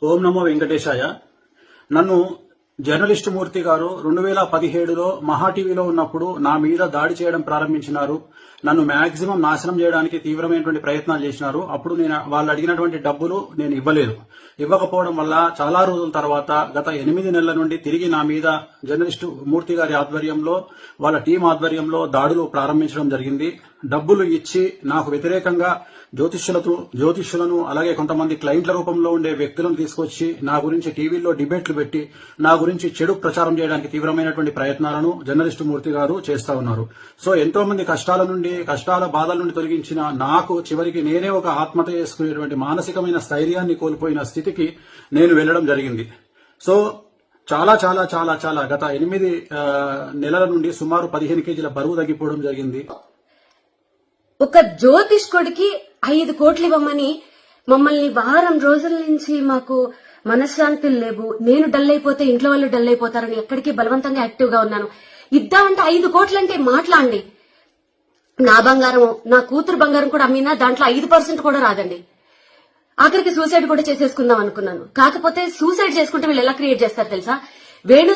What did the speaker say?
ఓం నమో వెంకటేశాయ. నన్ను జర్నలిస్టు మూర్తి గారు 2017లో మహా టీవీలో ఉన్నప్పుడు నా మీద దాడి చేయడం ప్రారంభించినారు. నన్ను మాక్సిమం నాశనం చేయడానికి తీవ్రమైనటువంటి ప్రయత్నాలు చేసినారు. అప్పుడు వాళ్ళు అడిగినటువంటి డబ్బులు నేను ఇవ్వలేదు. ఇవ్వకపోవడం వల్ల చాలా రోజుల తర్వాత గత 8 నెలల నుండి తిరిగి నా మీద జర్నలిస్టు మూర్తి గారి ఆధ్వర్యంలో వాళ్ళ టీం ఆధ్వర్యంలో దాడులు ప్రారంభించడం జరిగింది. డబ్బులు ఇచ్చి నాకు వ్యతిరేకంగా జ్యోతిష్యులను అలాగే కొంతమంది క్లయింట్ల రూపంలో ఉండే వ్యక్తులను తీసుకొచ్చి నా గురించి టీవీల్లో డిబేట్లు పెట్టి నా గురించి చెడు ప్రచారం చేయడానికి తీవ్రమైనటువంటి ప్రయత్నాలను జర్నలిస్టు మూర్తి గారు చేస్తా ఉన్నారు. సో ఎంతో మంది కష్టాల బాధల నుండి తొలగించిన నాకు చివరికి నేనే ఒక ఆత్మహత్య చేసుకునేటువంటి మానసికమైన స్థైర్యాన్ని కోల్పోయిన స్థితికి నేను వెళ్లడం జరిగింది. సో చాలా చాలా చాలా చాలా గత 8 నెలల నుండి సుమారు 15 కేజీల బరువు తగ్గిపోవడం జరిగింది. ఒక జ్యోతిష్కుడికి 5 కోట్లు ఇవ్వమని మమ్మల్ని వారం రోజుల నుంచి మాకు మనశ్శాంతులు లేవు. నేను డల్ అయిపోతే ఇంట్లో వాళ్ళు డల్ అయిపోతారని ఎక్కడికి బలవంతంగా యాక్టివ్ గా ఉన్నాను. ఇద్దామంటే 5 కోట్లంటే మాట్లాడండి. నా బంగారం, నా కూతురు బంగారం కూడా అమ్మినా దాంట్లో 5% కూడా రాదండి. ఆఖరికి సూసైడ్ కూడా చేసేసుకుందాం అనుకున్నాను. కాకపోతే సూసైడ్ చేసుకుంటే వీళ్ళు ఎలా క్రియేట్ చేస్తారు తెలుసా? వేణు